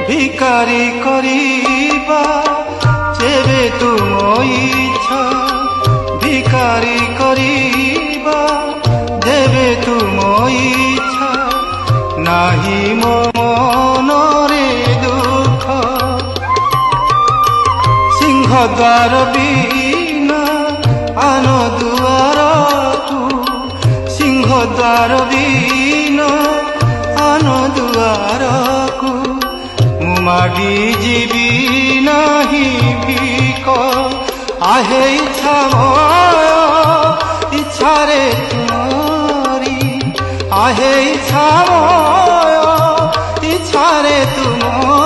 ভিকারি করিবা যেবে তুম ইচ্ছা ভিকারি করিবা দেবে তুম ইচ্ছা নাহি মো মনরে দুঃখ সিংহদ্বার বিনা আন দুয়ারকু সিংহদ্বার বিনা আন দুয়ারকু মু মাগি ଯିବି ନାହିଁ ভিক আহে ইচ্ছা ময় ইচ্ছারে তুমরি আহে ইচ্ছা ময় ইচ্ছারে তুমরি